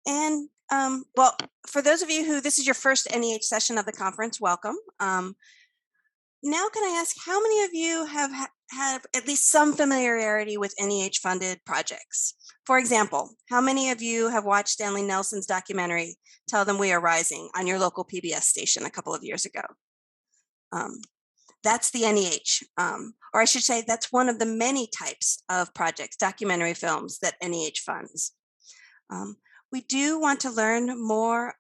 Well, for those of you who this is your first NEH session of the conference, welcome. Now can I ask how many of you have at least some familiarity with NEH funded projects? For example, how many of you have watched Stanley Nelson's documentary, Tell Them We Are Rising, on your local PBS station a couple of years ago? That's the NEH, or I should say that's one of the many types of projects, documentary films that NEH funds. We do want to learn more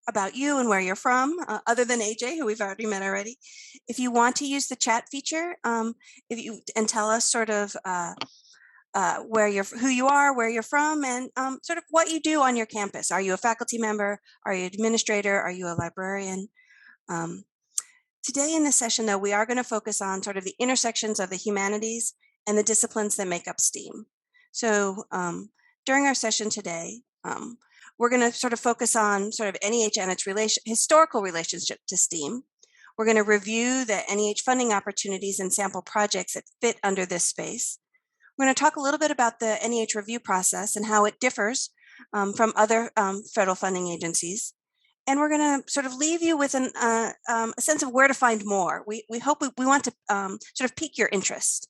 about you and where you're from, other than AJ, who we've already met already. If you want to use the chat feature, and tell us sort of who you are, where you're from, and sort of what you do on your campus. Are you a faculty member? Are you an administrator? Are you a librarian? Today in this session, though, we are going to focus on sort of the intersections of the humanities and the disciplines that make up STEAM. So during our session today, we're going to sort of focus on sort of NEH and its historical relationship to STEAM. We're going to review the NEH funding opportunities and sample projects that fit under this space. We're going to talk a little bit about the NEH review process and how it differs from other federal funding agencies. And we're going to sort of leave you with a sense of where to find more. We want to sort of pique your interest.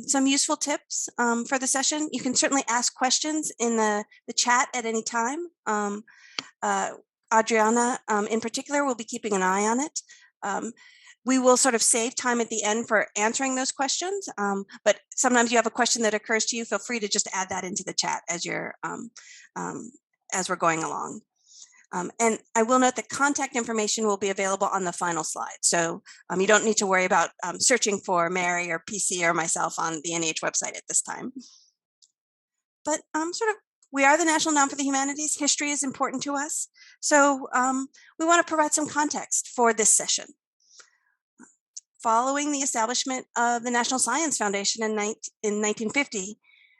Some useful tips for the session. You can certainly ask questions in the chat at any time. Adriana, in particular, will be keeping an eye on it. We will sort of save time at the end for answering those questions, but sometimes you have a question that occurs to you, feel free to just add that into the chat as we're going along. And I will note that contact information will be available on the final slide. So you don't need to worry about searching for Mary or PC or myself on the NEH website at this time. But we are the National Endowment for the Humanities. History is important to us. So we want to provide some context for this session. Following the establishment of the National Science Foundation in 1950,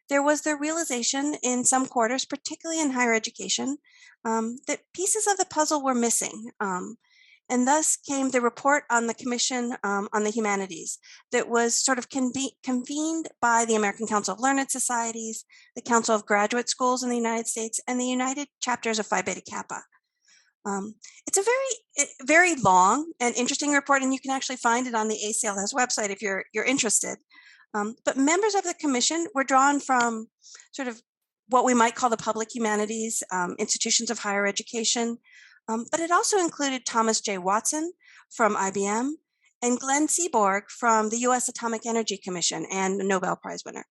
there was the realization in some quarters, particularly in higher education, that pieces of the puzzle were missing. And thus came the report on the Commission on the Humanities that was sort of convened by the American Council of Learned Societies, the Council of Graduate Schools in the United States, and the United Chapters of Phi Beta Kappa. It's a very long and interesting report, and you can actually find it on the ACLS website if you're interested. But members of the commission were drawn from sort of what we might call the public humanities, institutions of higher education, but it also included Thomas J. Watson from IBM and Glenn Seaborg from the U.S. Atomic Energy Commission and a Nobel Prize winner.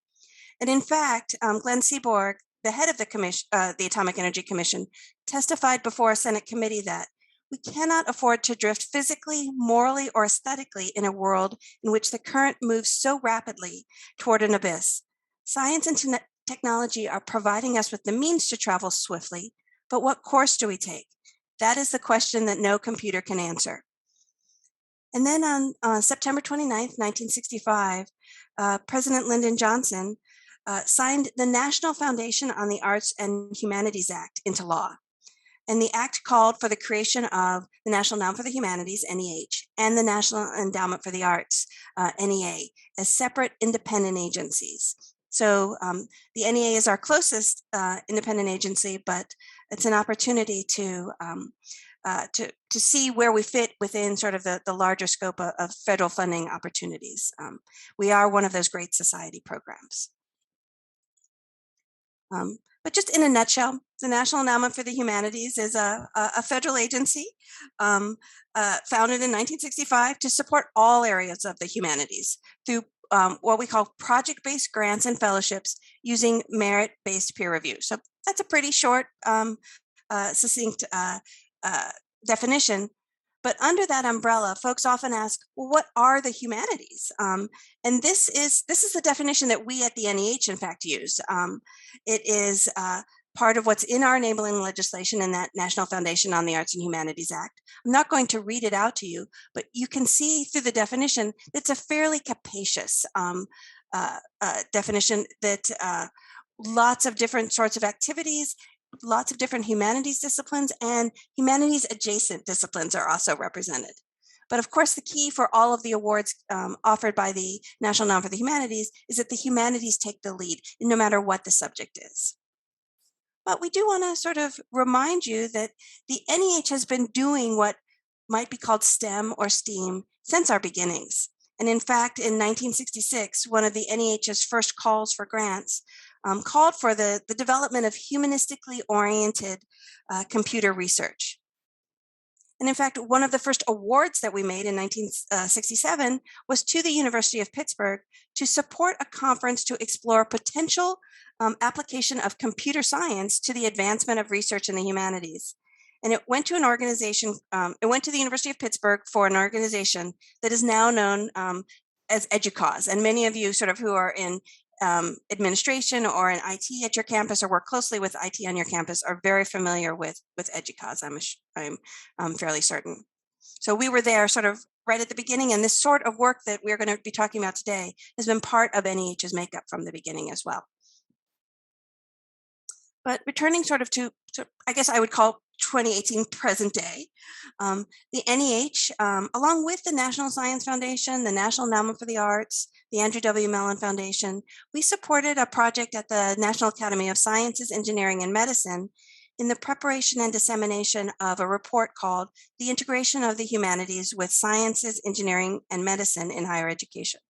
And in fact, Glenn Seaborg, the head of the commission, the Atomic Energy Commission, testified before a Senate committee that we cannot afford to drift physically, morally, or aesthetically in a world in which the current moves so rapidly toward an abyss. Science and technology are providing us with the means to travel swiftly, but what course do we take? That is the question that no computer can answer. And then on September 29th, 1965, President Lyndon Johnson signed the National Foundation on the Arts and Humanities Act into law. And the act called for the creation of the National Endowment for the Humanities, NEH, and the National Endowment for the Arts, NEA, as separate independent agencies. So the NEA is our closest independent agency, but it's an opportunity to see where we fit within sort of the larger scope of federal funding opportunities. We are one of those great society programs. But just in a nutshell, the National Endowment for the Humanities is a federal agency founded in 1965 to support all areas of the humanities through what we call project-based grants and fellowships using merit-based peer review. So that's a pretty short, succinct definition. But under that umbrella, folks often ask, well, what are the humanities? And this is the definition that we at the NEH, in fact, use. It is part of what's in our enabling legislation in that National Foundation on the Arts and Humanities Act. I'm not going to read it out to you, but you can see through the definition, it's a fairly capacious definition that lots of different sorts of activities, lots of different humanities disciplines, and humanities adjacent disciplines are also represented. But of course, the key for all of the awards offered by the National Endowment for the Humanities is that the humanities take the lead, no matter what the subject is. But we do want to sort of remind you that the NEH has been doing what might be called STEM or STEAM since our beginnings. And in fact, in 1966, one of the NEH's first calls for grants called for the development of humanistically oriented computer research. And in fact, one of the first awards that we made in 1967 was to the University of Pittsburgh to support a conference to explore potential application of computer science to the advancement of research in the humanities. And it went to an organization, it went to the University of Pittsburgh for an organization that is now known as EDUCAUSE. And many of you sort of who are in administration or in IT at your campus or work closely with IT on your campus are very familiar with EDUCAUSE, I'm fairly certain. So we were there sort of right at the beginning, and this sort of work that we're going to be talking about today has been part of NEH's makeup from the beginning as well. But returning sort of to I guess I would call 2018 present day, the NEH, along with the National Science Foundation, the National Endowment for the Arts, the Andrew W. Mellon Foundation, we supported a project at the National Academy of Sciences, Engineering, and Medicine in the preparation and dissemination of a report called The Integration of the Humanities with Sciences, Engineering, and Medicine in Higher Education.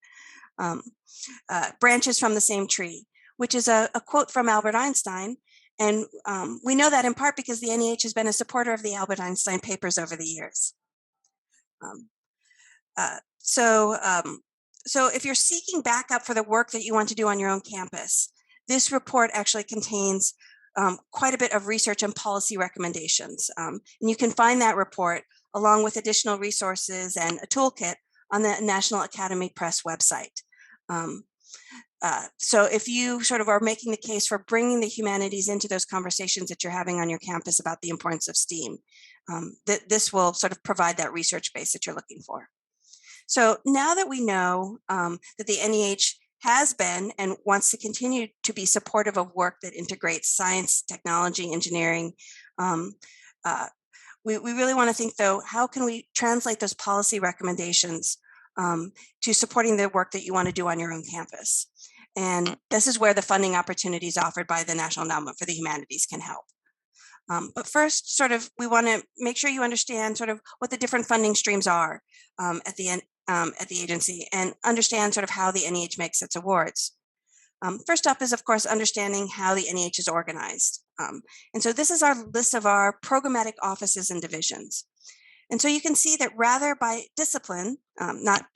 Branches from the Same Tree, which is a quote from Albert Einstein. And we know that in part because the NEH has been a supporter of the Albert Einstein papers over the years. So if you're seeking backup for the work that you want to do on your own campus, this report actually contains quite a bit of research and policy recommendations. And you can find that report along with additional resources and a toolkit on the National Academy Press website. So if you sort of are making the case for bringing the humanities into those conversations that you're having on your campus about the importance of STEAM, this will sort of provide that research base that you're looking for. So now that we know that the NEH has been and wants to continue to be supportive of work that integrates science, technology, engineering, we really want to think, though, how can we translate those policy recommendations to supporting the work that you want to do on your own campus? And this is where the funding opportunities offered by the National Endowment for the Humanities can help. But first, sort of, we want to make sure you understand sort of what the different funding streams are at the agency and understand sort of how the NEH makes its awards. First up is, of course, understanding how the NEH is organized. And so this is our list of our programmatic offices and divisions. And so you can see that rather by discipline,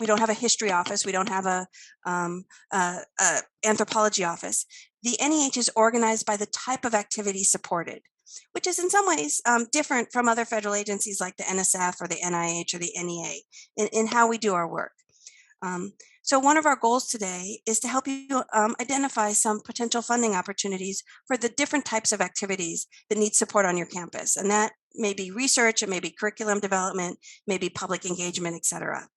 we don't have a history office, we don't have a anthropology office. The NEH is organized by the type of activity supported, which is in some ways different from other federal agencies like the NSF or the NIH or the NEA in how we do our work. So one of our goals today is to help you identify some potential funding opportunities for the different types of activities that need support on your campus. And that may be research, it may be curriculum development, maybe public engagement, et cetera.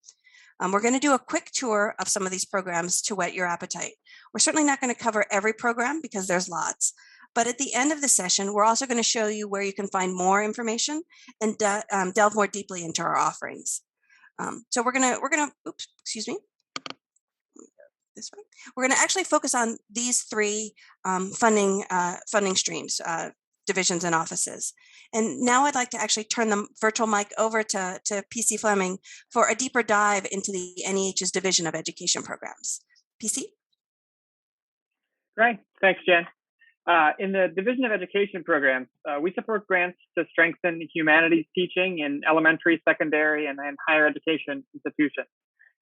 We're going to do a quick tour of some of these programs to whet your appetite. We're certainly not going to cover every program because there's lots. But at the end of the session, we're also going to show you where you can find more information and delve more deeply into our offerings. So we're gonna, oops, excuse me. This way. We're going to actually focus on these three funding streams, divisions and offices. And now I'd like to actually turn the virtual mic over to PC Fleming for a deeper dive into the NEH's Division of Education Programs. PC? Great, thanks, Jen. In the Division of Education Programs, we support grants to strengthen humanities teaching in elementary, secondary, and higher education institutions.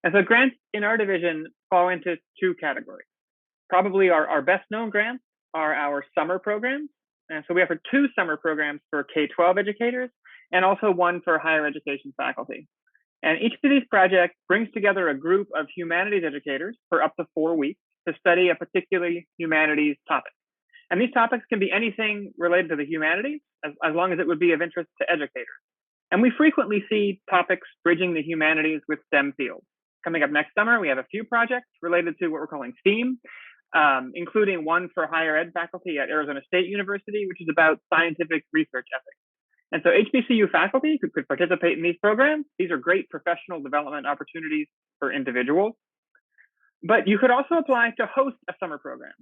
And so grants in our division fall into two categories. Probably our best known grants are our summer programs. And so we offer 2 summer programs for K-12 educators and also one for higher education faculty. And each of these projects brings together a group of humanities educators for up to 4 weeks to study a particular humanities topic. And these topics can be anything related to the humanities, as long as it would be of interest to educators. And we frequently see topics bridging the humanities with STEM fields. Coming up next summer, we have a few projects related to what we're calling STEAM, including one for higher ed faculty at Arizona State University, which is about scientific research ethics. And so HBCU faculty could participate in these programs. These are great professional development opportunities for individuals. But you could also apply to host a summer program.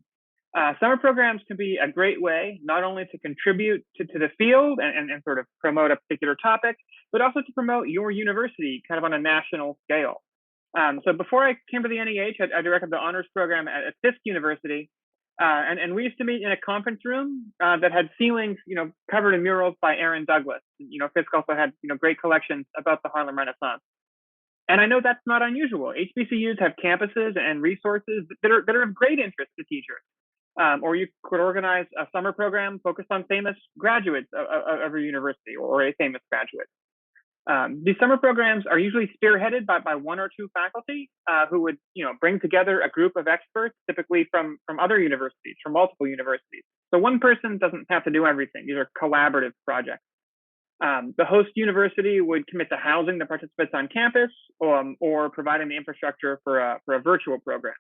Summer programs can be a great way not only to contribute to the field and sort of promote a particular topic, but also to promote your university kind of on a national scale. So before I came to the NEH, I directed the honors program at Fisk University, and we used to meet in a conference room that had ceilings, covered in murals by Aaron Douglas. Fisk also had, great collections about the Harlem Renaissance. And I know that's not unusual. HBCUs have campuses and resources that are of great interest to teachers. Or you could organize a summer program focused on famous graduates of a university or a famous graduate. These summer programs are usually spearheaded by one or two faculty who would, bring together a group of experts, typically from other universities, from multiple universities. So one person doesn't have to do everything. These are collaborative projects. The host university would commit to housing the participants on campus or providing the infrastructure for a virtual program.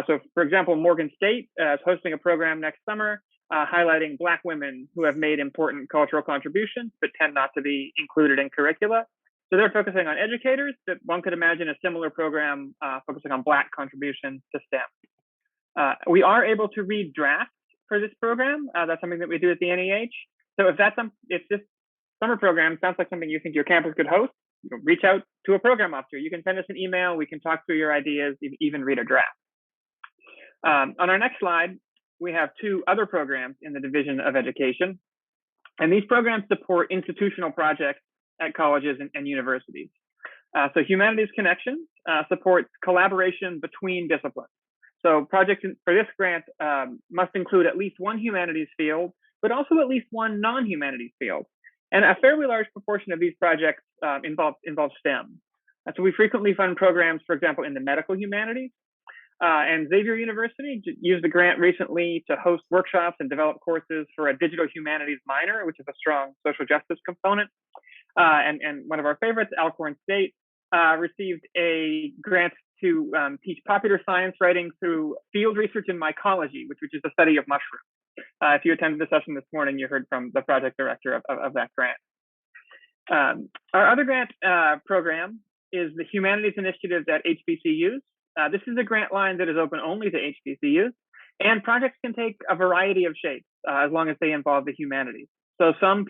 So, for example, Morgan State is hosting a program next summer highlighting Black women who have made important cultural contributions but tend not to be included in curricula. So they're focusing on educators, but one could imagine a similar program focusing on Black contributions to STEM. We are able to read drafts for this program. That's something that we do at the NEH. So if this summer program sounds like something you think your campus could host, reach out to a program officer. You can send us an email. We can talk through your ideas, even read a draft. On our next slide, we have two other programs in the Division of Education. And these programs support institutional projects at colleges and universities. So Humanities Connections supports collaboration between disciplines. So projects for this grant must include at least one humanities field, but also at least one non-humanities field. And a fairly large proportion of these projects involve STEM. So we frequently fund programs, for example, in the medical humanities. And Xavier University used a grant recently to host workshops and develop courses for a digital humanities minor, which is a strong social justice component. And one of our favorites, Alcorn State, received a grant to teach popular science writing through field research in mycology, which is the study of mushrooms. If you attended the session this morning, you heard from the project director of that grant. Our other grant program is the Humanities Initiatives at HBCUs. This is a grant line that is open only to HBCUs, and projects can take a variety of shapes as long as they involve the humanities. So some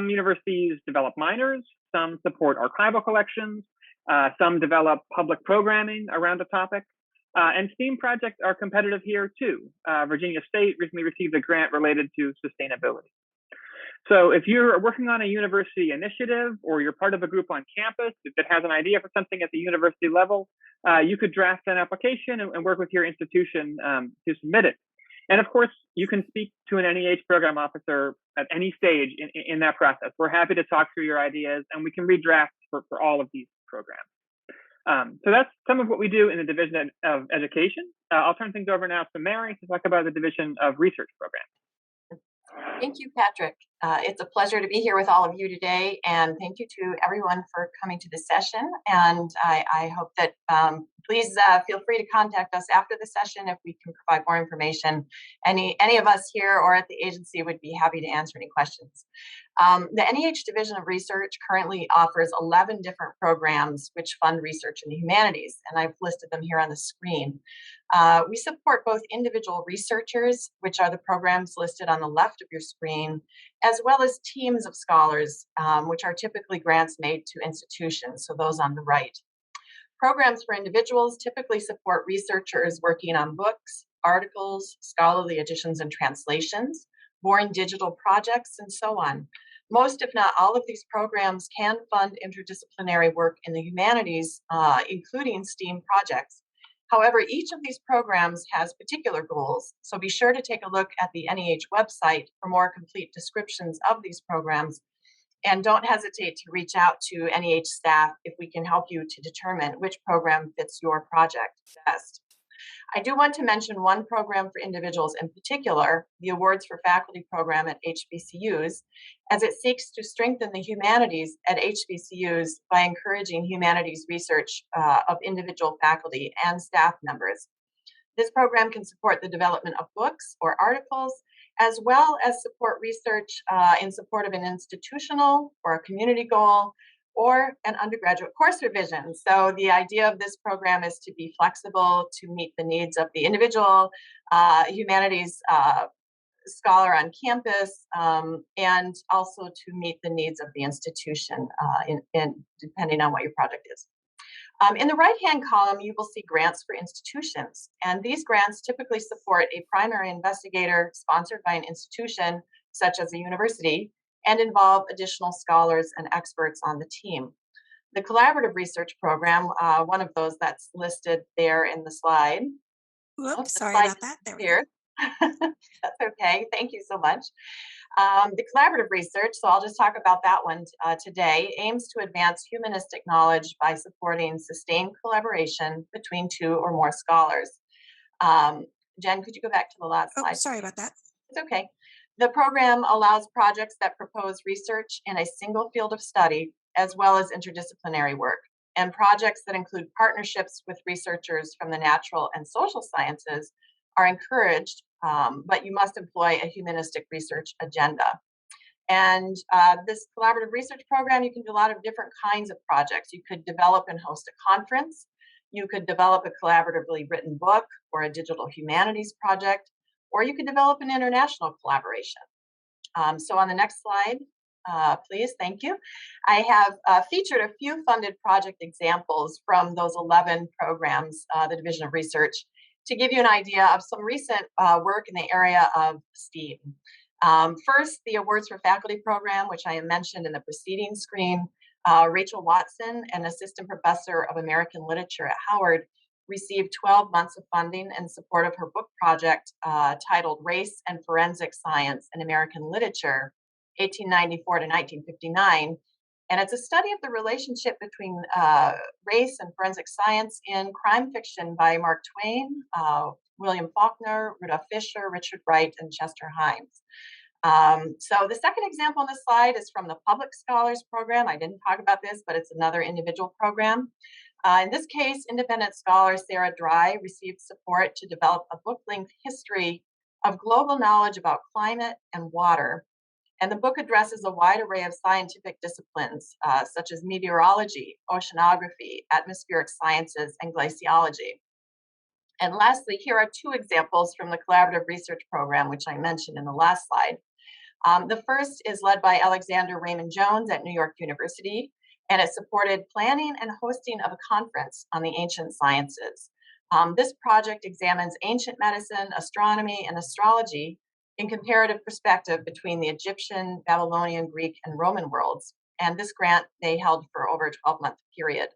universities develop minors, some support archival collections, some develop public programming around a topic, and STEAM projects are competitive here too. Virginia State recently received a grant related to sustainability. So if you're working on a university initiative or you're part of a group on campus that has an idea for something at the university level, you could draft an application and work with your institution to submit it. And of course, you can speak to an NEH program officer at any stage in that process. We're happy to talk through your ideas, and we can read drafts for all of these programs. So that's some of what we do in the Division of Education. I'll turn things over now to Mary to talk about the Division of Research Programs. Thank you, Patrick. It's a pleasure to be here with all of you today, and thank you to everyone for coming to the session. And I hope that please feel free to contact us after the session if we can provide more information. Any of us here or at the agency would be happy to answer any questions. The NEH Division of Research currently offers 11 different programs which fund research in the humanities, and I've listed them here on the screen. We support both individual researchers, which are the programs listed on the left of your screen, as well as teams of scholars, which are typically grants made to institutions, so those on the right. Programs for individuals typically support researchers working on books, articles, scholarly editions and translations, born digital projects, and so on. Most, if not all, of these programs can fund interdisciplinary work in the humanities, including STEAM projects. However, each of these programs has particular goals, so be sure to take a look at the NEH website for more complete descriptions of these programs, and don't hesitate to reach out to NEH staff if we can help you to determine which program fits your project best. I do want to mention one program for individuals in particular, the Awards for Faculty program at HBCUs, as it seeks to strengthen the humanities at HBCUs by encouraging humanities research of individual faculty and staff members. This program can support the development of books or articles, as well as support research in support of an institutional or a community goal, or an undergraduate course revision. So the idea of this program is to be flexible to meet the needs of the individual humanities scholar on campus, and also to meet the needs of the institution, depending on what your project is. In the right-hand column, you will see grants for institutions, and these grants typically support a primary investigator sponsored by an institution, such as a university, and involve additional scholars and experts on the team. The collaborative research program, one of those that's listed there in the slide. Whoops, The sorry slide about that. There we go. disappeared. That's okay. Thank you so much. The collaborative research, so I'll just talk about that one today, aims to advance humanistic knowledge by supporting sustained collaboration between two or more scholars. Jen, could you go back to the last Oh, slide? sorry about that. It's okay. The program allows projects that propose research in a single field of study, as well as interdisciplinary work, and projects that include partnerships with researchers from the natural and social sciences are encouraged, but you must employ a humanistic research agenda. And this collaborative research program, you can do a lot of different kinds of projects. You could develop and host a conference. You could develop a collaboratively written book or a digital humanities project, or you could develop an international collaboration. So on the next slide, please, thank you. I have featured a few funded project examples from those 11 programs, the Division of Research, to give you an idea of some recent work in the area of STEAM. First, the Awards for Faculty program, which I mentioned in the preceding screen. Rachel Watson, an assistant professor of American literature at Howard, received 12 months of funding in support of her book project titled Race and Forensic Science in American Literature, 1894 to 1959. And it's a study of the relationship between race and forensic science in crime fiction by Mark Twain, William Faulkner, Rudolph Fisher, Richard Wright, and Chester Himes. So the second example on this slide is from the Public Scholars Program. I didn't talk about this, but it's another individual program. In this case, independent scholar Sarah Dry received support to develop a book-length history of global knowledge about climate and water. And the book addresses a wide array of scientific disciplines, such as meteorology, oceanography, atmospheric sciences, and glaciology. And lastly, here are two examples from the collaborative research program, which I mentioned in the last slide. The first is led by Alexander Raymond Jones at New York University, and it supported planning and hosting of a conference on the ancient sciences. This project examines ancient medicine, astronomy, and astrology in comparative perspective between the Egyptian, Babylonian, Greek, and Roman worlds. And this grant they held for over a 12-month period.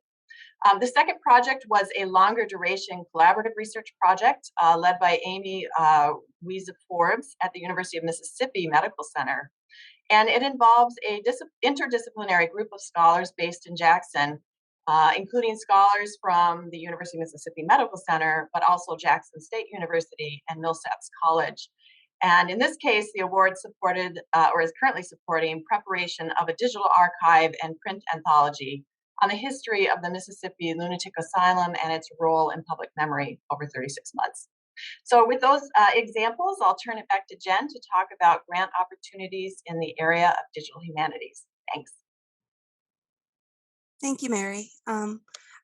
The second project was a longer duration collaborative research project led by Amy Wiese Forbes at the University of Mississippi Medical Center. And it involves a interdisciplinary group of scholars based in Jackson, including scholars from the University of Mississippi Medical Center, but also Jackson State University and Millsaps College. And in this case, the award supported or is currently supporting preparation of a digital archive and print anthology on the history of the Mississippi Lunatic Asylum and its role in public memory over 36 months. So with those examples, I'll turn it back to Jen to talk about grant opportunities in the area of digital humanities. Thanks. Thank you, Mary.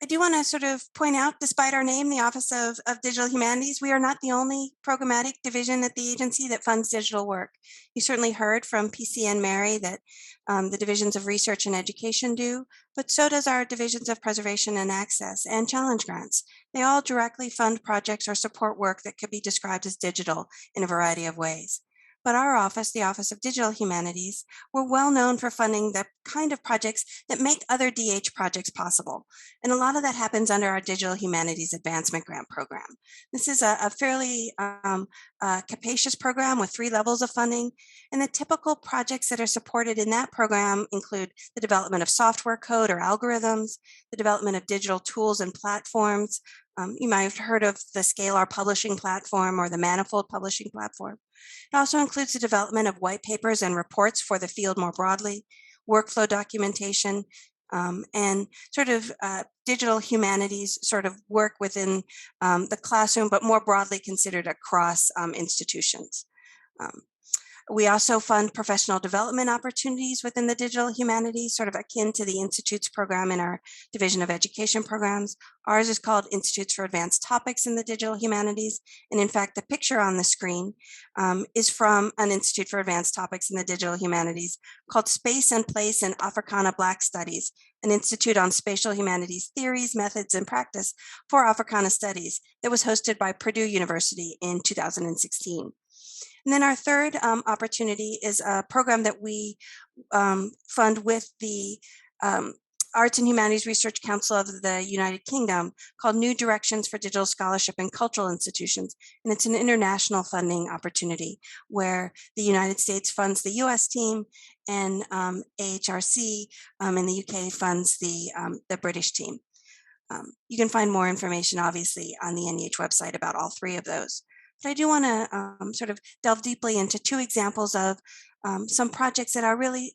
I do want to sort of point out, despite our name, the Office of Digital Humanities, we are not the only programmatic division at the agency that funds digital work. You certainly heard from PC and Mary that the divisions of research and education do, but so does our divisions of preservation and access and challenge grants. They all directly fund projects or support work that could be described as digital in a variety of ways. But our office, the Office of Digital Humanities, we're well known for funding the kind of projects that make other DH projects possible. And a lot of that happens under our Digital Humanities Advancement Grant Program. This is a fairly capacious program with 3 levels of funding. And the typical projects that are supported in that program include the development of software code or algorithms, the development of digital tools and platforms. You might have heard of the Scalar publishing platform or the Manifold publishing platform. It also includes the development of white papers and reports for the field more broadly, workflow documentation, and sort of digital humanities sort of work within the classroom, but more broadly considered across institutions. We also fund professional development opportunities within the digital humanities, sort of akin to the Institutes program in our Division of Education programs. Ours is called Institutes for Advanced Topics in the Digital Humanities. And in fact, the picture on the screen is from an Institute for Advanced Topics in the Digital Humanities called Space and Place in Africana Black Studies, an institute on spatial humanities theories, methods, and practice for Africana studies that was hosted by Purdue University in 2016. And then our third opportunity is a program that we fund with the Arts and Humanities Research Council of the United Kingdom called New Directions for Digital Scholarship and Cultural Institutions. And it's an international funding opportunity where the United States funds the US team and AHRC in the UK funds the British team. You can find more information, obviously, on the NEH website about all three of those. But I do want to sort of delve deeply into two examples of some projects that are really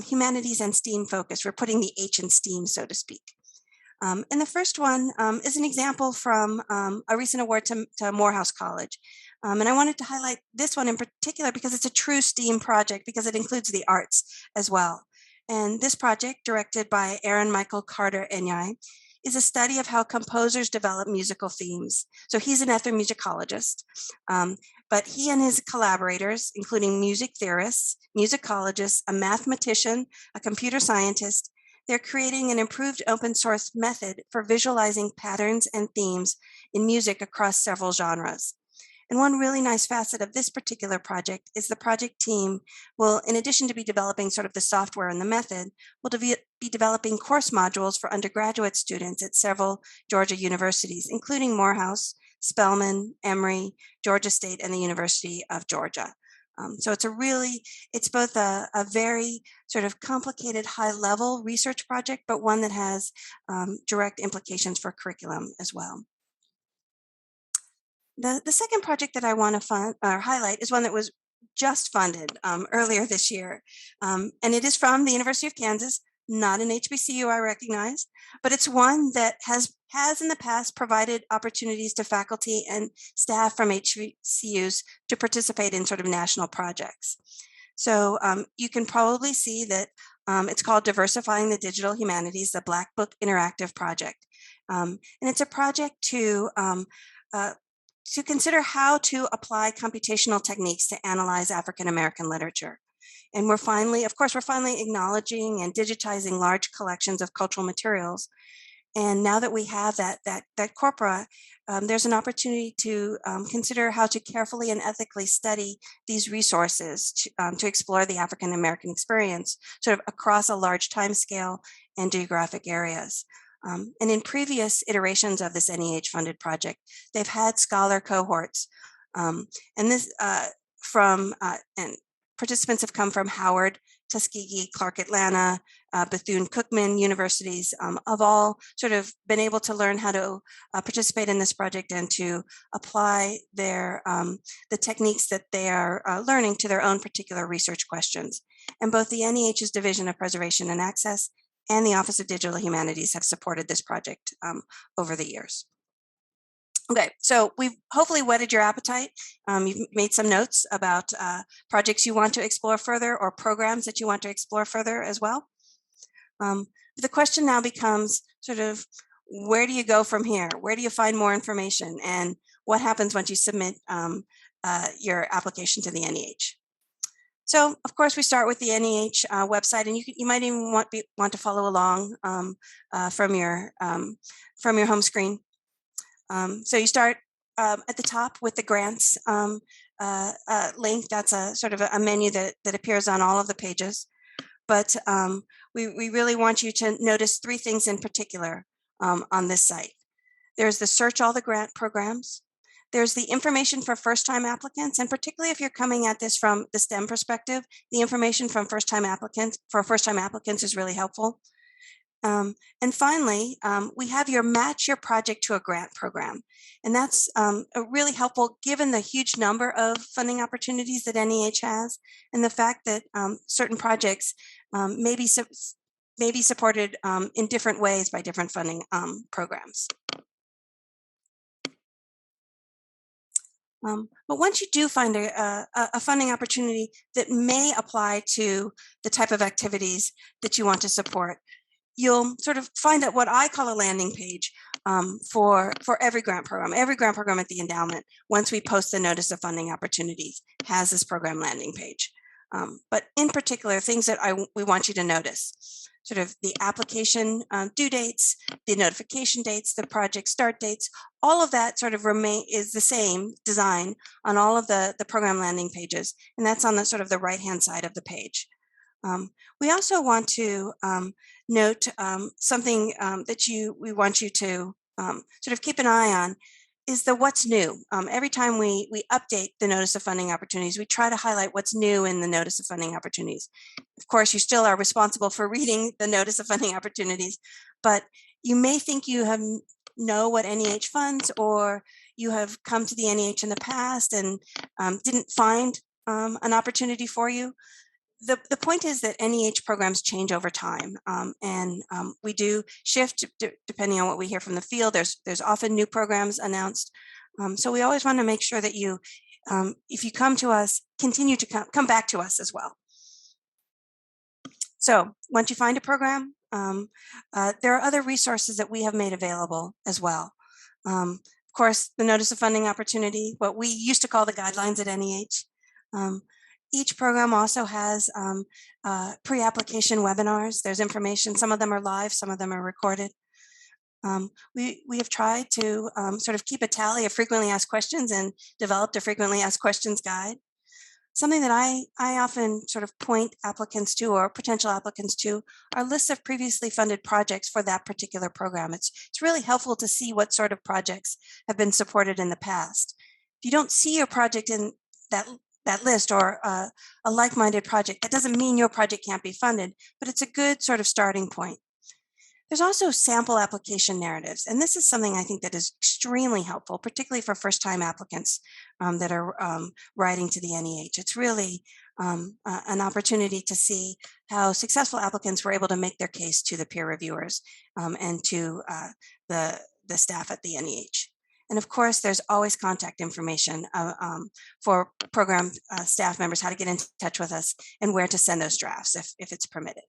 humanities and STEAM focused. We're putting the H in STEAM, so to speak. And the first one is an example from a recent award to Morehouse College. And I wanted to highlight this one in particular because it's a true STEAM project because it includes the arts as well. And this project, directed by Aaron Michael Carter Enyai, is a study of how composers develop musical themes. So he's an ethnomusicologist, but he and his collaborators, including music theorists, musicologists, a mathematician, a computer scientist, they're creating an improved open source method for visualizing patterns and themes in music across several genres. And one really nice facet of this particular project is the project team will, in addition to be developing sort of the software and the method, will be developing course modules for undergraduate students at several Georgia universities, including Morehouse, Spelman, Emory, Georgia State, and the University of Georgia. So it's both a very sort of complicated high-level research project, but one that has direct implications for curriculum as well. The second project that I want to highlight is one that was just funded earlier this year. And it is from the University of Kansas, not an HBCU, I recognize, but it's one that has in the past provided opportunities to faculty and staff from HBCUs to participate in sort of national projects. So you can probably see that it's called Diversifying the Digital Humanities, the Black Book Interactive Project. And it's a project to consider how to apply computational techniques to analyze African American literature. And we're finally acknowledging and digitizing large collections of cultural materials. And now that we have that corpora, there's an opportunity to consider how to carefully and ethically study these resources to explore the African American experience sort of across a large time scale and geographic areas. And in previous iterations of this NEH-funded project, they've had scholar cohorts, and participants have come from Howard, Tuskegee, Clark Atlanta, Bethune-Cookman universities, have all sort of been able to learn how to participate in this project and to apply the techniques that they are learning to their own particular research questions. And both the NEH's Division of Preservation and Access and the Office of Digital Humanities have supported this project over the years. Okay, so we've hopefully whetted your appetite. You've made some notes about projects you want to explore further or programs that you want to explore further as well. The question now becomes sort of, where do you go from here? Where do you find more information? And what happens once you submit your application to the NEH? So, of course, we start with the NEH website, and you might even want to follow along from your home screen. So you start at the top with the grants link. That's a sort of a menu that appears on all of the pages. But we really want you to notice three things in particular on this site. There's the search all the grant programs. There's the information for first-time applicants, and particularly if you're coming at this from the STEM perspective, the information from first-time applicants is really helpful. And finally, we have your match your project to a grant program. And that's really helpful given the huge number of funding opportunities that NEH has and the fact that certain projects may be supported in different ways by different funding programs. But once you do find a funding opportunity that may apply to the type of activities that you want to support, you'll sort of find out what I call a landing page for every grant program. Every grant program at the endowment, once we post the notice of funding opportunities, has this program landing page. But in particular, things that we want you to notice, sort of the application due dates, the notification dates, the project start dates, all of that sort of is the same design on all of the program landing pages. And that's on the sort of the right-hand side of the page. We also want to note something that we want you to sort of keep an eye on is the what's new. Every time we update the notice of funding opportunities, we try to highlight what's new in the notice of funding opportunities. Of course, you still are responsible for reading the notice of funding opportunities, but you may think you know what NEH funds, or you have come to the NEH in the past and didn't find an opportunity for you. The point is that NEH programs change over time, and we do shift depending on what we hear from the field. There's often new programs announced, so we always want to make sure that you, if you come to us, continue to come back to us as well. So once you find a program, there are other resources that we have made available as well. Of course, the notice of funding opportunity, what we used to call the guidelines at NEH. Each program also has pre-application webinars. There's information. Some of them are live, some of them are recorded. We have tried to sort of keep a tally of frequently asked questions and developed a frequently asked questions guide. Something that I often sort of point applicants to, or potential applicants to, are lists of previously funded projects for that particular program. It's really helpful to see what sort of projects have been supported in the past. If you don't see your project in that list, or a like-minded project, that doesn't mean your project can't be funded, but it's a good sort of starting point. There's also sample application narratives, and this is something I think that is extremely helpful, particularly for first-time applicants that are writing to the NEH. It's really an opportunity to see how successful applicants were able to make their case to the peer reviewers and to the staff at the NEH. And of course, there's always contact information for program staff members, how to get in touch with us and where to send those drafts if it's permitted.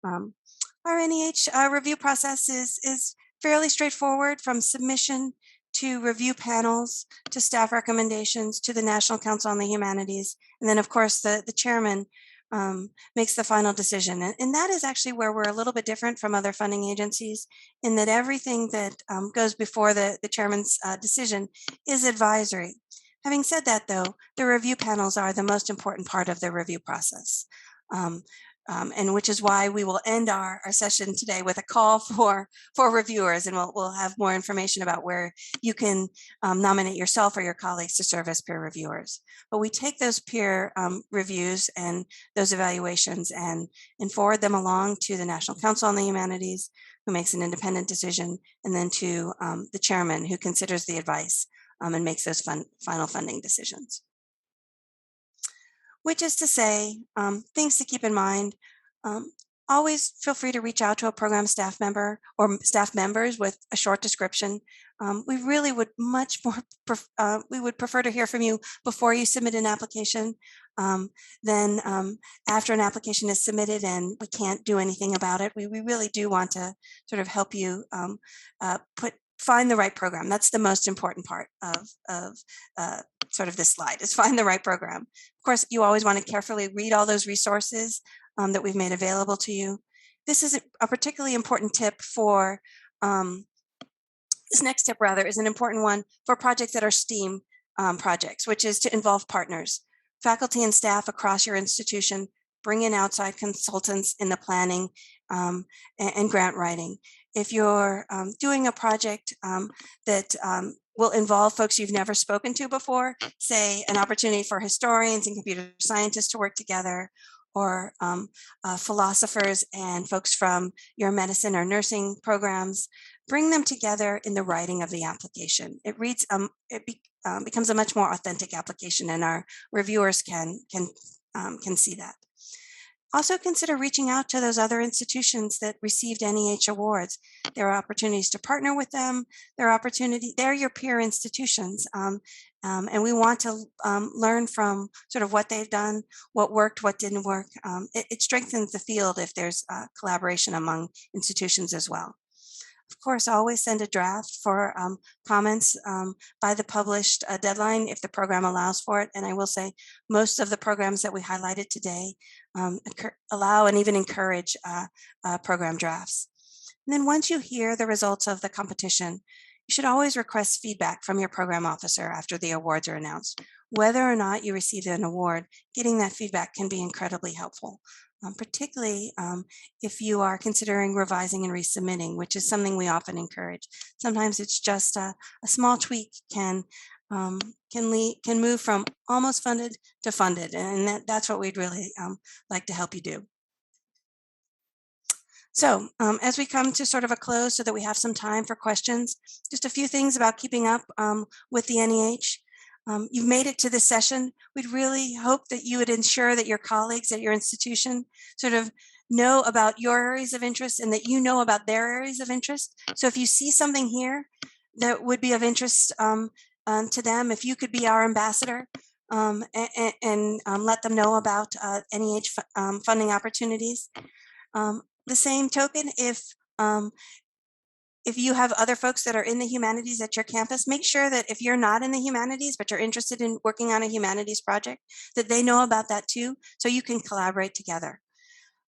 Our NEH review process is fairly straightforward, from submission to review panels, to staff recommendations, to the National Council on the Humanities. And then of course, the chairman makes the final decision. And that is actually where we're a little bit different from other funding agencies, in that everything that goes before the chairman's decision is advisory. Having said that, though, the review panels are the most important part of the review process. And which is why we will end our session today with a call for reviewers, and we'll have more information about where you can nominate yourself or your colleagues to serve as peer reviewers. But we take those peer reviews and those evaluations and forward them along to the National Council on the Humanities, who makes an independent decision, and then to the chairman, who considers the advice and makes those final funding decisions. Which is to say, things to keep in mind. Always feel free to reach out to a program staff member or staff members with a short description. We really would we would prefer to hear from you before you submit an application than after an application is submitted and we can't do anything about it. We really do want to sort of help you find the right program. That's the most important part of sort of this slide, is find the right program. Of course, you always want to carefully read all those resources that we've made available to you. This is a particularly important tip for, this next tip rather is an important one for projects that are STEAM projects, which is to involve partners. Faculty and staff across your institution, bring in outside consultants in the planning and grant writing. If you're doing a project that will involve folks you've never spoken to before, say an opportunity for historians and computer scientists to work together, or philosophers and folks from your medicine or nursing programs, bring them together in the writing of the application. It reads, becomes a much more authentic application, and our reviewers can see that. Also consider reaching out to those other institutions that received NEH awards. There are opportunities to partner with them. They're your peer institutions. And we want to learn from sort of what they've done, what worked, what didn't work. It strengthens the field if there's collaboration among institutions as well. Of course, always send a draft for comments by the published deadline if the program allows for it. And I will say most of the programs that we highlighted today allow and even encourage program drafts. And then once you hear the results of the competition, you should always request feedback from your program officer after the awards are announced. Whether or not you receive an award, getting that feedback can be incredibly helpful. Particularly if you are considering revising and resubmitting, which is something we often encourage. Sometimes it's just a small tweak can move from almost funded to funded, and that's what we'd really like to help you do. So as we come to sort of a close so that we have some time for questions, just a few things about keeping up with the NEH. You've made it to this session. We'd really hope that you would ensure that your colleagues at your institution sort of know about your areas of interest and that you know about their areas of interest. So if you see something here that would be of interest to them, if you could be our ambassador and let them know about NEH funding opportunities. The same token, if you have other folks that are in the humanities at your campus, make sure that if you're not in the humanities, but you're interested in working on a humanities project, that they know about that too, so you can collaborate together.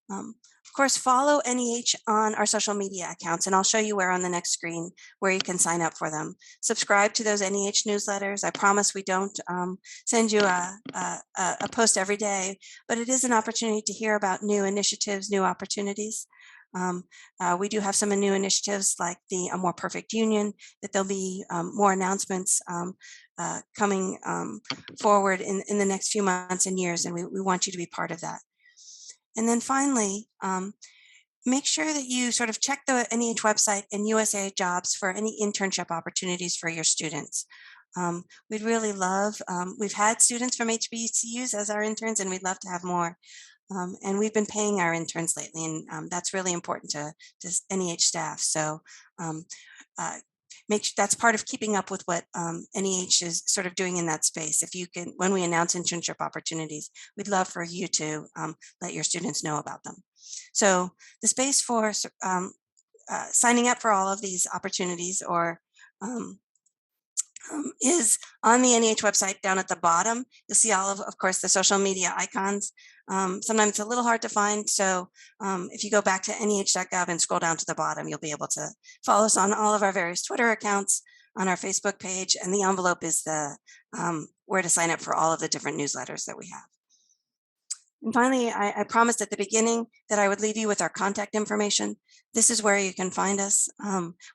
Of course, follow NEH on our social media accounts, and I'll show you where on the next screen where you can sign up for them. Subscribe to those NEH newsletters. I promise we don't send you a post every day, but it is an opportunity to hear about new initiatives, new opportunities. We do have some new initiatives like the A More Perfect Union, that there'll be more announcements coming forward in the next few months and years, and we want you to be part of that. And then finally, make sure that you sort of check the NEH website and USA Jobs for any internship opportunities for your students. We'd really love, we've had students from HBCUs as our interns, and we'd love to have more. And we've been paying our interns lately, and that's really important to NEH staff. So that's part of keeping up with what NEH is sort of doing in that space. If you can, when we announce internship opportunities, we'd love for you to let your students know about them. So the space for signing up for all of these opportunities or is on the NEH website down at the bottom. You'll see all of course, the social media icons. Sometimes it's a little hard to find. So if you go back to nih.gov and scroll down to the bottom, you'll be able to follow us on all of our various Twitter accounts, on our Facebook page, and the envelope is the where to sign up for all of the different newsletters that we have. And finally, I promised at the beginning that I would leave you with our contact information. This is where you can find us.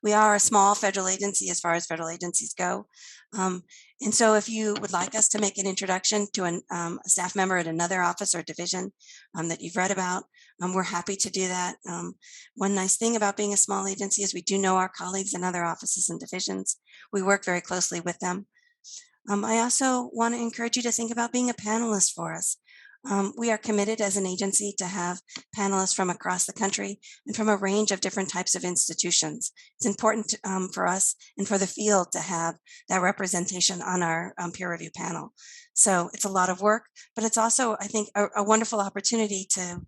We are a small federal agency as far as federal agencies go. And so if you would like us to make an introduction to a staff member at another office or division that you've read about, we're happy to do that. One nice thing about being a small agency is we do know our colleagues in other offices and divisions. We work very closely with them. I also want to encourage you to think about being a panelist for us. We are committed as an agency to have panelists from across the country and from a range of different types of institutions. It's important for us and for the field to have that representation on our peer review panel. So it's a lot of work, but it's also, I think, a wonderful opportunity to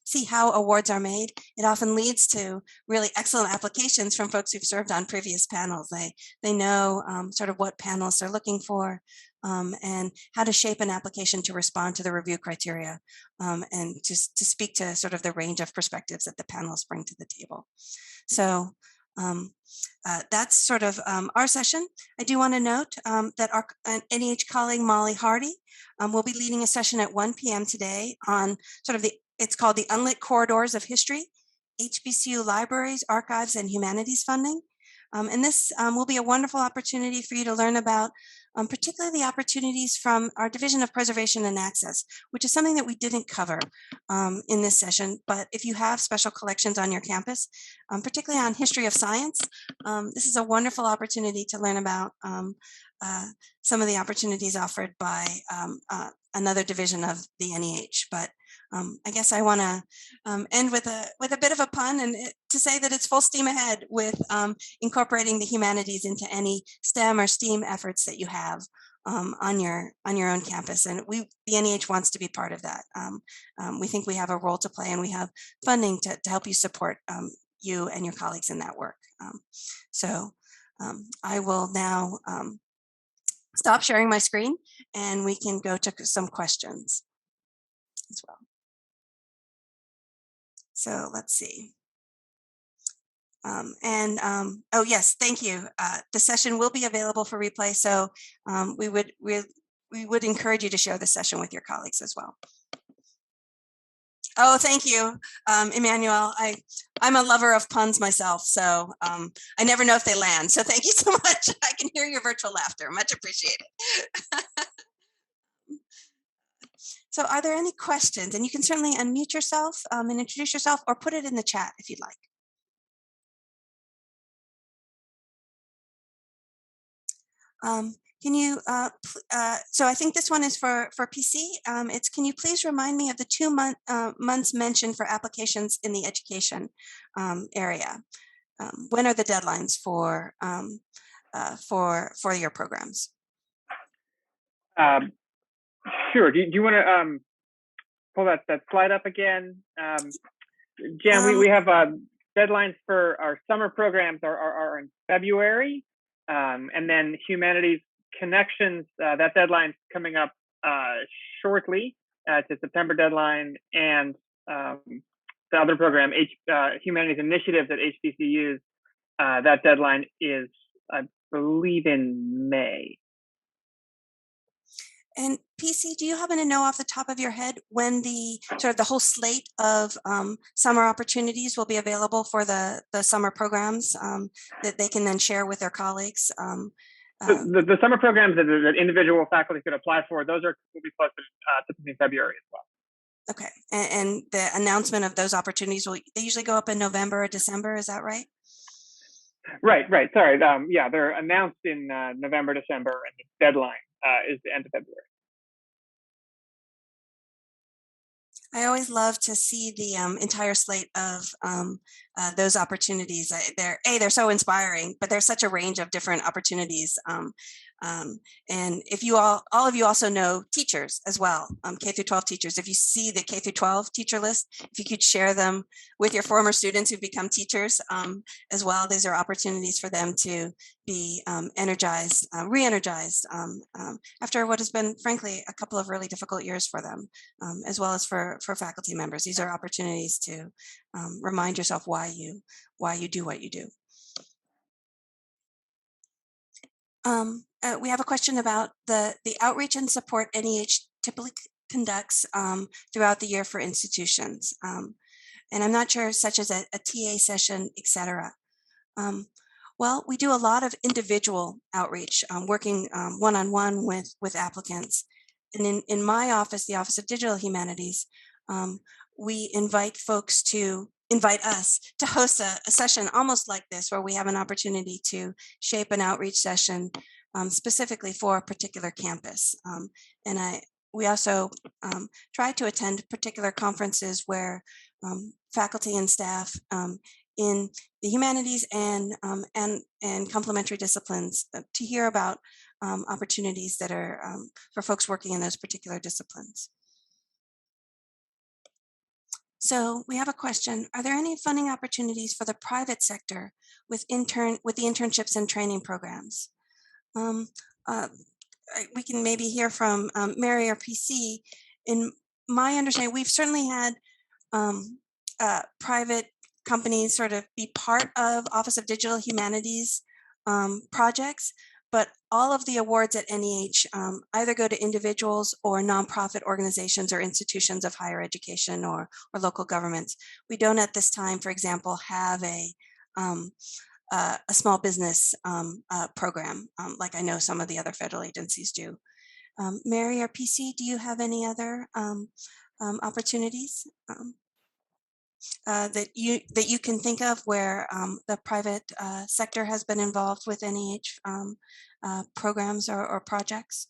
see how awards are made. It often leads to really excellent applications from folks who've served on previous panels. They know sort of what panelists are looking for, and how to shape an application to respond to the review criteria, and to speak to sort of the range of perspectives that the panelists bring to the table. So that's sort of our session. I do want to note that our NEH colleague Molly Hardy will be leading a session at 1 p.m. today on sort of it's called the Unlit Corridors of History, HBCU Libraries, Archives, and Humanities Funding. And this will be a wonderful opportunity for you to learn about particularly the opportunities from our Division of Preservation and Access, which is something that we didn't cover in this session. But if you have special collections on your campus, particularly on history of science, this is a wonderful opportunity to learn about some of the opportunities offered by another division of the NEH. But I guess I want to end with a bit of a pun and to say that it's full steam ahead with incorporating the humanities into any STEM or STEAM efforts that you have on your own campus, and the NEH wants to be part of that. We think we have a role to play, and we have funding to help you support you and your colleagues in that work. So I will now stop sharing my screen, and we can go to some questions as well. So let's see. Oh yes, thank you. The session will be available for replay, so we would encourage you to share the session with your colleagues as well. Oh, thank you, Emmanuel. I'm a lover of puns myself, so I never know if they land. So thank you so much. I can hear your virtual laughter. Much appreciated. So are there any questions? And you can certainly unmute yourself and introduce yourself, or put it in the chat if you'd like. Can you, so I think this one is for PC. It's, can you please remind me of the 2 months mentioned for applications in the education area? When are the deadlines for your programs? Sure. Do you want to pull that slide up again? Jan, we have deadlines for our summer programs are in February. And then Humanities Connections, that deadline's coming up shortly. It's a September deadline, and the other program, Humanities Initiatives at HBCUs, that deadline is, I believe, in May. And PC, do you happen to know off the top of your head when the sort of the whole slate of summer opportunities will be available for the summer programs that they can then share with their colleagues? The summer programs that individual faculty could apply for, those will be posted typically in February as well. Okay, and the announcement of those opportunities, they usually go up in November or December, is that right? Right. Sorry. Yeah, they're announced in November, December, and the deadline is the end of February. I always love to see the entire slate of those opportunities. They're so inspiring, but there's such a range of different opportunities. And if you all of you also know teachers as well, K through 12 teachers, if you see the K through 12 teacher list, if you could share them with your former students who've become teachers as well, these are opportunities for them to be energized, re-energized after what has been, frankly, a couple of really difficult years for them, as well as for faculty members. These are opportunities to remind yourself why you do what you do. We have a question about the outreach and support NEH typically conducts throughout the year for institutions. And I'm not sure, such as a TA session, etc. Well, we do a lot of individual outreach, working one-on-one with applicants. And in my office, the Office of Digital Humanities, we invite us to host a session almost like this, where we have an opportunity to shape an outreach session specifically for a particular campus. We also try to attend particular conferences where faculty and staff in the humanities and complementary disciplines to hear about opportunities that are for folks working in those particular disciplines. So we have a question. Are there any funding opportunities for the private sector with the internships and training programs? We can maybe hear from Mary or PC. In my understanding, we've certainly had private companies sort of be part of Office of Digital Humanities projects, but all of the awards at NEH either go to individuals or nonprofit organizations or institutions of higher education or local governments. We don't at this time, for example, have a small business program like I know some of the other federal agencies do. Mary or PC, do you have any other opportunities that you can think of where the private sector has been involved with NEH programs or projects?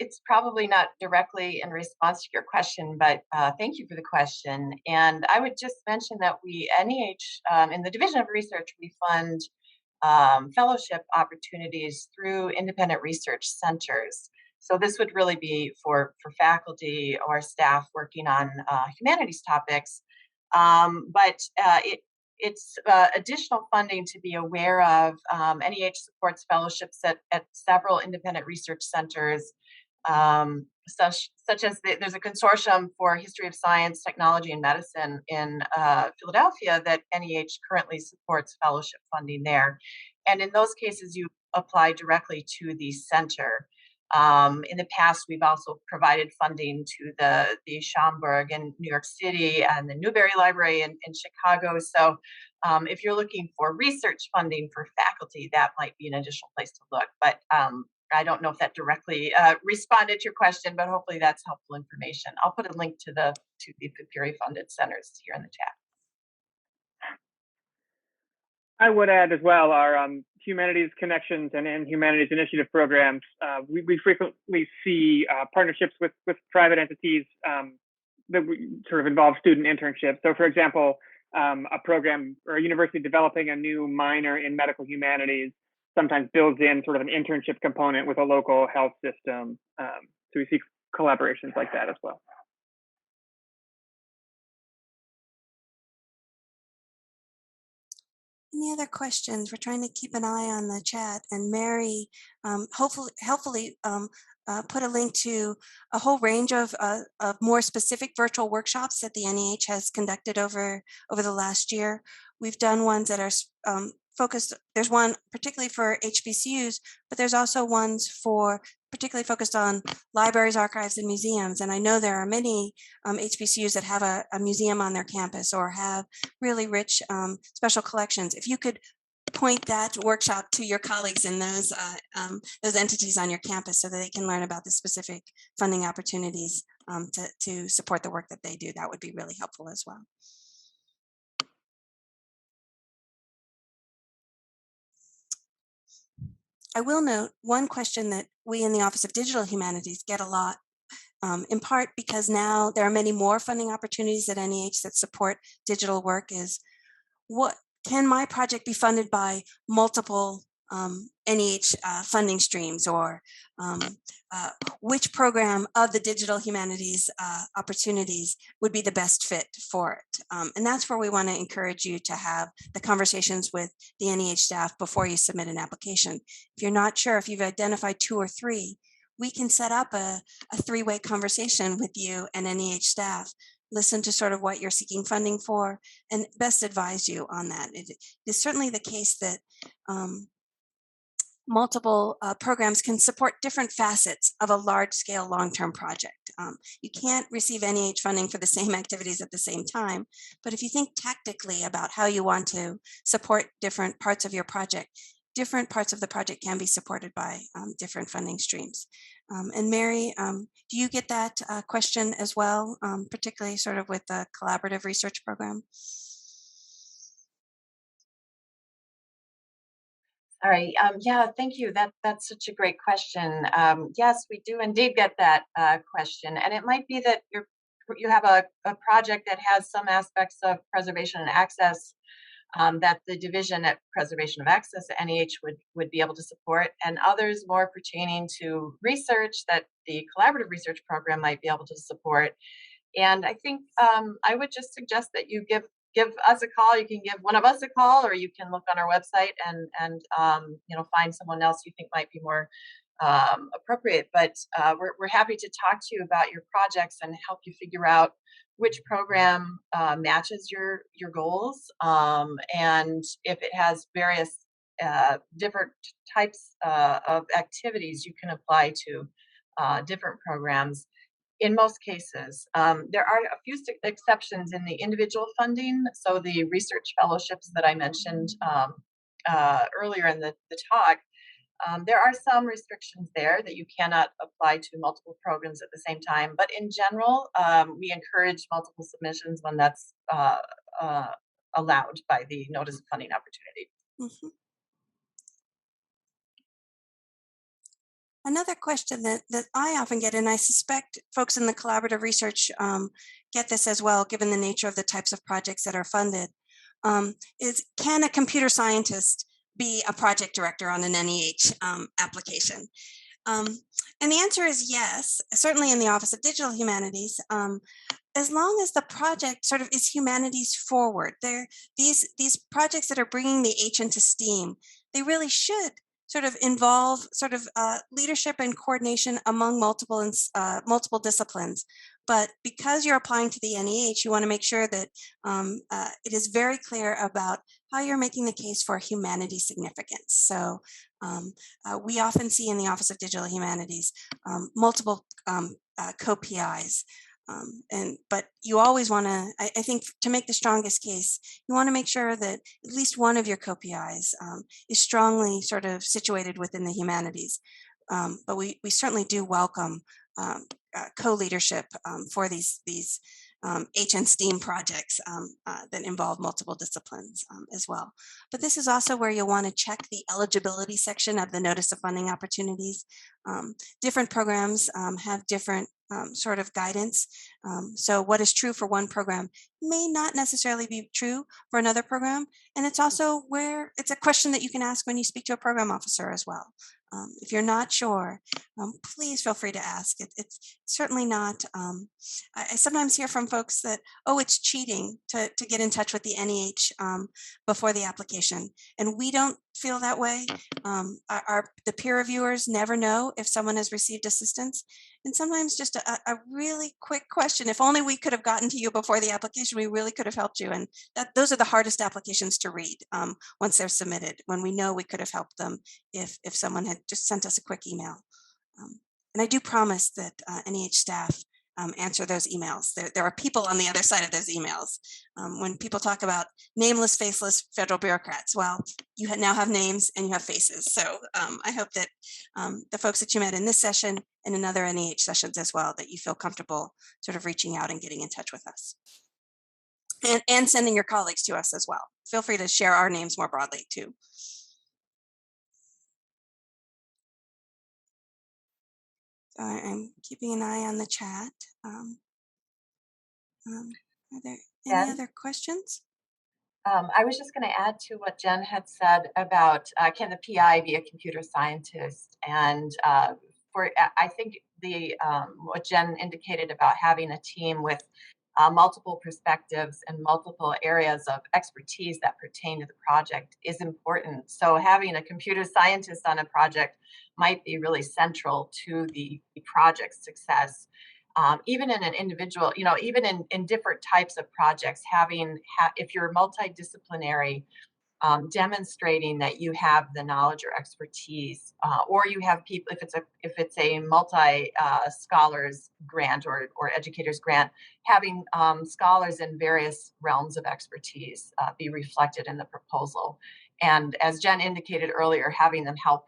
It's probably not directly in response to your question, but thank you for the question. And I would just mention that we, NEH, in the Division of Research, we fund fellowship opportunities through independent research centers. So this would really be for faculty or staff working on humanities topics. It's additional funding to be aware of. NEH supports fellowships at several independent research centers, such as there's a consortium for history of science, technology, and medicine in Philadelphia that NEH currently supports fellowship funding there. And in those cases, you apply directly to the center. In the past, we've also provided funding to the Schomburg in New York City and the Newberry Library in Chicago. So if you're looking for research funding for faculty, that might be an additional place to look. But I don't know if that directly responded to your question, but hopefully that's helpful information. I'll put a link to the FPIRI funded centers here in the chat. I would add as well our Humanities Connections and Humanities Initiative programs. We frequently see partnerships with private entities that sort of involve student internships. So, for example, a program or a university developing a new minor in medical humanities sometimes builds in sort of an internship component with a local health system. So we see collaborations like that as well. Any other questions? We're trying to keep an eye on the chat, and Mary helpfully put a link to a whole range of more specific virtual workshops that the NEH has conducted over the last year. We've done ones that are focused. There's one particularly for HBCUs, but there's also ones for particularly focused on libraries, archives, and museums. And I know there are many HBCUs that have a museum on their campus or have really rich special collections. If you could point that workshop to your colleagues in those entities on your campus so that they can learn about the specific funding opportunities to support the work that they do, that would be really helpful as well. I will note one question that we in the Office of Digital Humanities get a lot, in part because now there are many more funding opportunities at NEH that support digital work, is what can my project be funded by multiple NEH funding streams, or which program of the digital humanities opportunities would be the best fit for it. And that's where we want to encourage you to have the conversations with the NEH staff before you submit an application. If you're not sure, if you've identified 2 or 3, we can set up a 3-way conversation with you and NEH staff, listen to sort of what you're seeking funding for, and best advise you on that. It is certainly the case that multiple programs can support different facets of a large-scale long-term project. You can't receive NEH funding for the same activities at the same time, but if you think tactically about how you want to support different parts of your project, different parts of the project can be supported by different funding streams. And Mary, do you get that question as well, particularly sort of with the collaborative research program? All right. Yeah, thank you. That's such a great question. Yes, we do indeed get that question, and it might be that you have a project that has some aspects of preservation and access that the division at Preservation of Access at NEH would be able to support, and others more pertaining to research that the collaborative research program might be able to support. And I think I would just suggest that you give us a call. You can give one of us a call, or you can look on our website and find someone else you think might be more appropriate. But we're happy to talk to you about your projects and help you figure out which program matches your goals, and if it has various different types of activities, you can apply to different programs. In most cases, there are a few exceptions in the individual funding. So the research fellowships that I mentioned earlier in the talk, there are some restrictions there that you cannot apply to multiple programs at the same time. But in general, we encourage multiple submissions when that's allowed by the Notice of Funding Opportunity. Mm-hmm. Another question that I often get, and I suspect folks in the collaborative research get this as well, given the nature of the types of projects that are funded, is can a computer scientist be a project director on an NEH application? Um, and the answer is yes, certainly in the Office of Digital Humanities. As long as the project sort of is humanities forward, these projects that are bringing the H into STEAM, they really should sort of involve sort of leadership and coordination among multiple disciplines. But because you're applying to the NEH, you want to make sure that it is very clear about how you're making the case for humanities significance. So we often see in the Office of Digital Humanities multiple co-PIs. But you always want to, I think, to make the strongest case, you want to make sure that at least one of your co-PIs is strongly sort of situated within the humanities. But we certainly do welcome co-leadership for these H and STEAM projects that involve multiple disciplines as well. But this is also where you'll want to check the eligibility section of the Notice of Funding Opportunities. Different programs have different sort of guidance. So what is true for one program may not necessarily be true for another program. And it's also where it's a question that you can ask when you speak to a program officer as well. If you're not sure, please feel free to ask. It's certainly not, I sometimes hear from folks that, oh, it's cheating to get in touch with the NEH before the application. And we don't feel that way. The peer reviewers never know if someone has received assistance. And sometimes just a really quick question, if only we could have gotten to you before the application, we really could have helped you. And those are the hardest applications to read once they're submitted, when we know we could have helped them if someone had just sent us a quick email. And I do promise that NEH staff answer those emails. There are people on the other side of those emails. When people talk about nameless, faceless federal bureaucrats, well, you now have names and you have faces. So I hope that the folks that you met in this session and in other NEH sessions as well, that you feel comfortable sort of reaching out and getting in touch with us. And sending your colleagues to us as well. Feel free to share our names more broadly too. So I'm keeping an eye on the chat. Are there any other questions? I was just going to add to what Jen had said about can the PI be a computer scientist? And I think what Jen indicated about having a team with multiple perspectives and multiple areas of expertise that pertain to the project is important. So having a computer scientist on a project might be really central to the project's success. Even in an individual, even in different types of projects, if you're multidisciplinary, demonstrating that you have the knowledge or expertise, or you have people, if it's a multi scholars grant or educators grant, having scholars in various realms of expertise be reflected in the proposal. And as Jen indicated earlier, having them help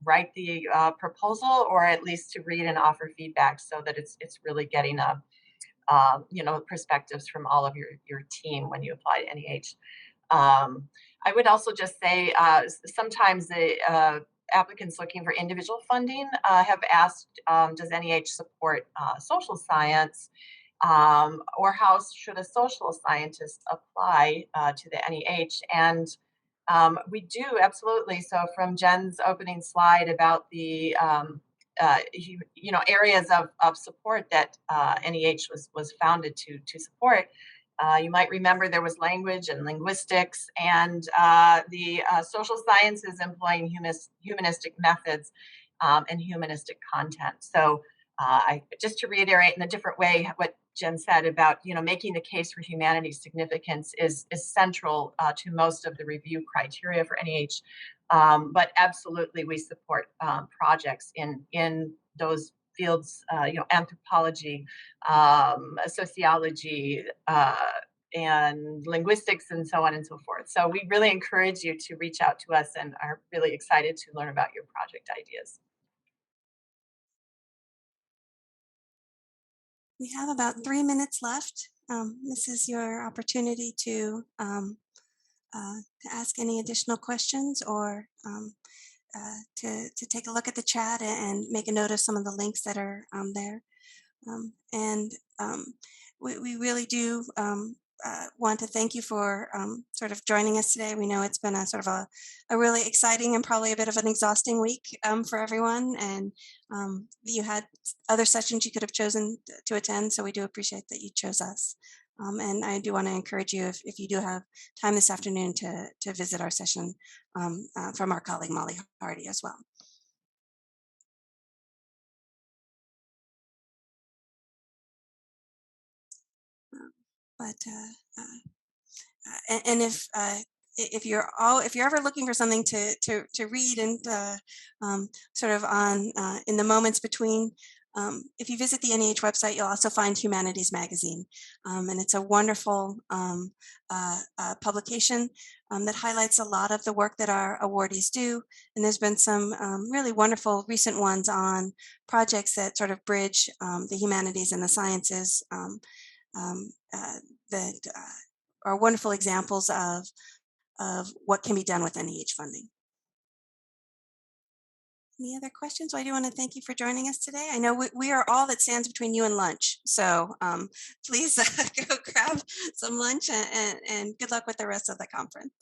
write the proposal, or at least to read and offer feedback, so that it's really getting perspectives from all of your team when you apply to NEH. I would also just say sometimes the applicants looking for individual funding have asked, does NEH support social science, or how should a social scientist apply to the NEH? And we do, absolutely. So from Jen's opening slide about the areas of support that NEH was founded to support, you might remember there was language and linguistics, and the social sciences employing humanistic methods and humanistic content. So just to reiterate in a different way what Jen said about making the case for humanities significance is central to most of the review criteria for NEH. But absolutely, we support projects in those fields, anthropology, sociology, and linguistics, and so on and so forth. So we really encourage you to reach out to us, and are really excited to learn about your project ideas. We have about 3 minutes left. This is your opportunity to ask any additional questions, or to take a look at the chat and make a note of some of the links that are there. And we really do want to thank you for sort of joining us today. We know it's been a sort of a really exciting and probably a bit of an exhausting week for everyone. And you had other sessions you could have chosen to attend. So we do appreciate that you chose us. And I do want to encourage you, if you do have time this afternoon, to visit our session from our colleague Molly Hardy as well. But and if you're ever looking for something to read and sort of on in the moments between, if you visit the NEH website, you'll also find Humanities magazine, and it's a wonderful publication that highlights a lot of the work that our awardees do. And there's been some really wonderful recent ones on projects that sort of bridge the humanities and the sciences. That are wonderful examples of what can be done with NEH funding. Any other questions? Well, I do want to thank you for joining us today. I know we are all that stands between you and lunch, so please go grab some lunch, and good luck with the rest of the conference.